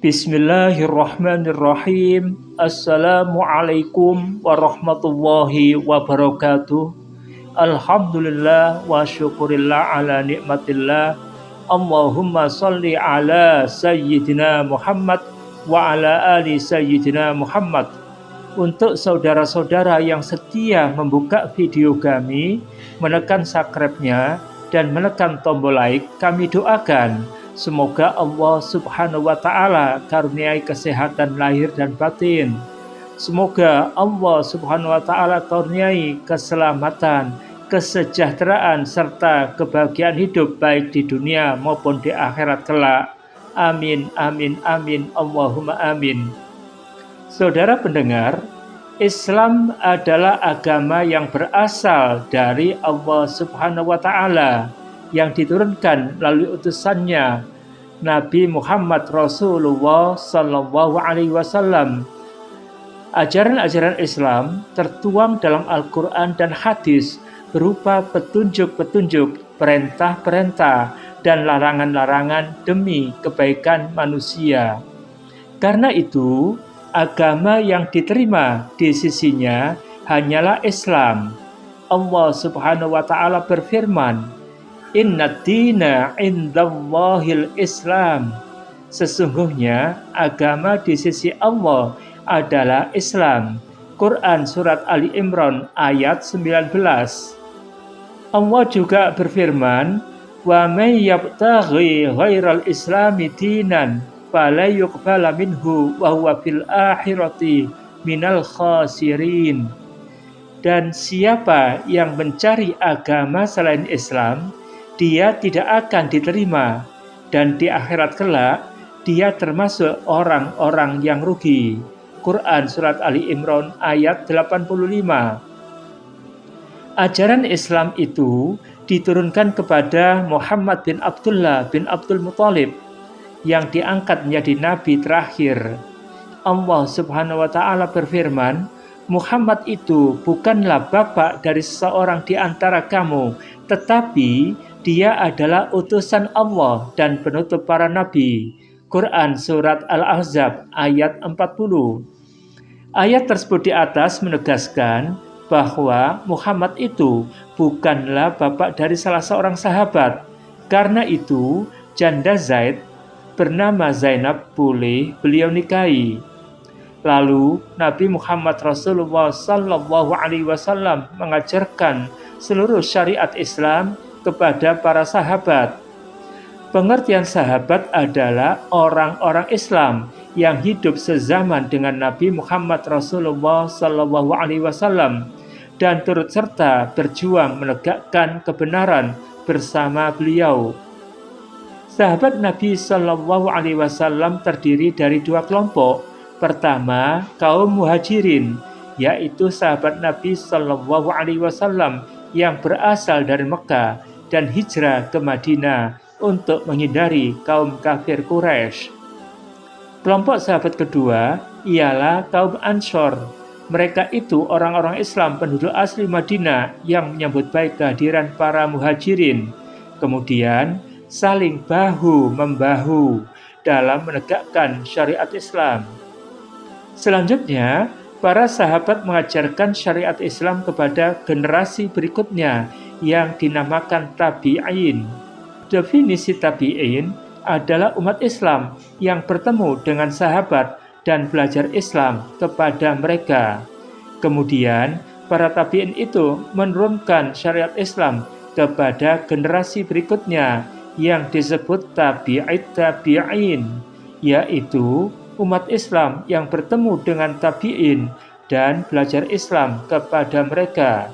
Bismillahirrahmanirrahim. Assalamualaikum warahmatullahi wabarakatuh. Alhamdulillah wa syukurillah ala nikmatillah. Allahumma salli ala Sayyidina Muhammad wa ala ali Sayyidina Muhammad. Untuk saudara-saudara yang setia membuka video kami, menekan subscribe-nya dan menekan tombol like, kami doakan semoga Allah Subhanahu wa Ta'ala karuniai kesehatan lahir dan batin. Semoga Allah Subhanahu wa Ta'ala karuniai keselamatan, kesejahteraan serta kebahagiaan hidup baik di dunia maupun di akhirat kelak. Amin, amin, amin, Allahumma amin. Saudara pendengar, Islam adalah agama yang berasal dari Allah Subhanahu wa Ta'ala yang diturunkan melalui utusannya Nabi Muhammad Rasulullah Sallallahu Alaihi Wasallam. Ajaran-ajaran Islam tertuang dalam Al-Quran dan hadis berupa petunjuk-petunjuk, perintah-perintah, dan larangan-larangan demi kebaikan manusia. Karena itu, agama yang diterima di sisinya hanyalah Islam. Allah Subhanahu wa Ta'ala berfirman, Inna dina indallahil Islam. Sesungguhnya agama di sisi Allah adalah Islam. Quran Surat Ali Imran ayat 19. Allah juga berfirman, Wa may yabtaghi ghairal islami dinan fala yuqbala minhu wa huwa fil akhirati minal khasirin. Dan siapa yang mencari agama selain Islam, dia tidak akan diterima, dan di akhirat kelak dia termasuk orang-orang yang rugi. Quran Surat Ali Imran ayat 85. Ajaran Islam itu diturunkan kepada Muhammad bin Abdullah bin Abdul Muthalib yang diangkat menjadi nabi terakhir. Allah Subhanahu wa Ta'ala berfirman, Muhammad itu bukanlah bapak dari seseorang di antara kamu, tetapi dia adalah utusan Allah dan penutup para nabi. Quran Surat Al-Ahzab ayat 40. Ayat tersebut di atas menegaskan bahwa Muhammad itu bukanlah bapak dari salah seorang sahabat. Karena itu, janda Zaid bernama Zainab boleh beliau nikahi. Lalu Nabi Muhammad Rasulullah Sallallahu Alaihi Wasallam mengajarkan seluruh syariat Islam kepada para sahabat. Pengertian sahabat adalah orang-orang Islam yang hidup sezaman dengan Nabi Muhammad Rasulullah Sallallahu Alaihi Wasallam dan turut serta berjuang menegakkan kebenaran bersama beliau. Sahabat Nabi Sallallahu Alaihi Wasallam terdiri dari dua kelompok. Pertama, kaum muhajirin, yaitu sahabat Nabi Sallallahu Alaihi Wasallam yang berasal dari Mekah dan hijrah ke Madinah untuk menghindari kaum kafir Quraisy. Kelompok sahabat kedua ialah kaum Ansor. Mereka itu orang-orang Islam penduduk asli Madinah yang menyambut baik kehadiran para muhajirin, kemudian saling bahu-membahu dalam menegakkan syariat Islam. Selanjutnya, para sahabat mengajarkan syariat Islam kepada generasi berikutnya yang dinamakan tabi'in. Definisi tabi'in adalah umat Islam yang bertemu dengan sahabat dan belajar Islam kepada mereka. Kemudian, para tabi'in itu menurunkan syariat Islam kepada generasi berikutnya yang disebut tabi'it tabi'in, yaitu umat Islam yang bertemu dengan tabi'in dan belajar Islam kepada mereka.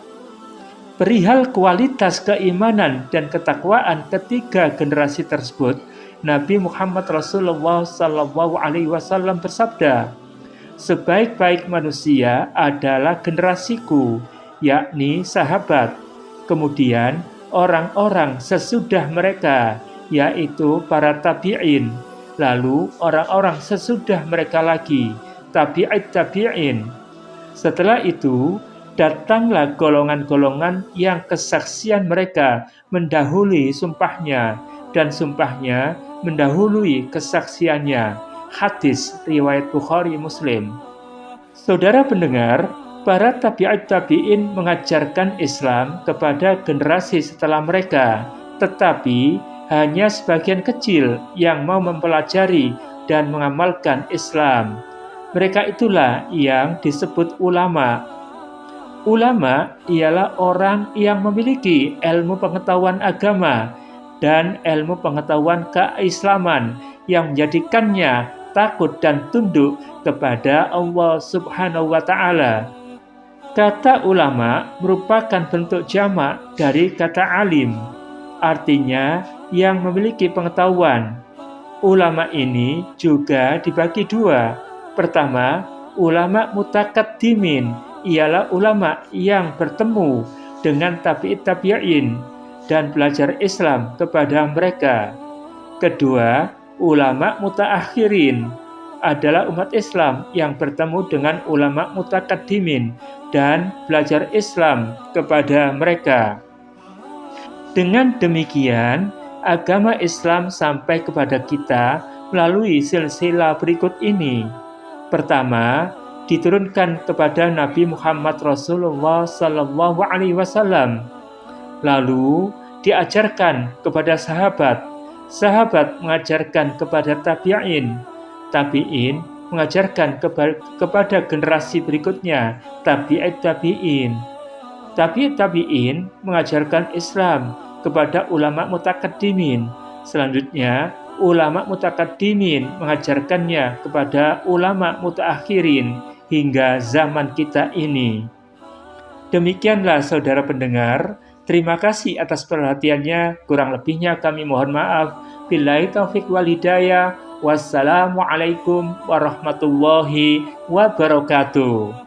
Perihal kualitas keimanan dan ketakwaan ketiga generasi tersebut, Nabi Muhammad Rasulullah Sallallahu Alaihi Wasallam bersabda, sebaik-baik manusia adalah generasiku, yakni sahabat. Kemudian orang-orang sesudah mereka, yaitu para tabi'in. Lalu orang-orang sesudah mereka lagi, tabi'it tabi'in. Setelah itu, datanglah golongan-golongan yang kesaksian mereka mendahului sumpahnya, dan sumpahnya mendahului kesaksiannya. hadis riwayat Bukhari Muslim. Saudara pendengar, para tabi'at tabi'in mengajarkan Islam kepada generasi setelah mereka, tetapi hanya sebagian kecil yang mau mempelajari dan mengamalkan Islam. Mereka itulah yang disebut ulama. Ulama ialah orang yang memiliki ilmu pengetahuan agama dan ilmu pengetahuan keislaman yang menjadikannya takut dan tunduk kepada Allah Subhanahu wa Ta'ala. Kata ulama merupakan bentuk jamak dari kata alim, artinya yang memiliki pengetahuan. Ulama ini juga dibagi dua. Pertama, ulama mutakaddimin ialah ulama yang bertemu dengan tabi'it tabi'in dan belajar Islam kepada mereka. Kedua, ulama mutaakhirin adalah umat Islam yang bertemu dengan ulama mutakaddimin dan belajar Islam kepada mereka. Dengan demikian, agama Islam sampai kepada kita melalui silsilah berikut ini. Pertama, diturunkan kepada Nabi Muhammad Rasulullah SAW. Lalu diajarkan kepada sahabat. Sahabat mengajarkan kepada tabi'in. Tabi'in mengajarkan kepada generasi berikutnya, tabi'it tabi'in. Tabi'it tabi'in mengajarkan Islam kepada ulama mutakaddimin. Selanjutnya, ulama mutakaddimin mengajarkannya kepada ulama mutaakhirin hingga zaman kita ini. Demikianlah saudara pendengar, terima kasih atas perhatiannya. Kurang lebihnya kami mohon maaf. Billahi taufik wal hidayah. Wassalamualaikum warahmatullahi wabarakatuh.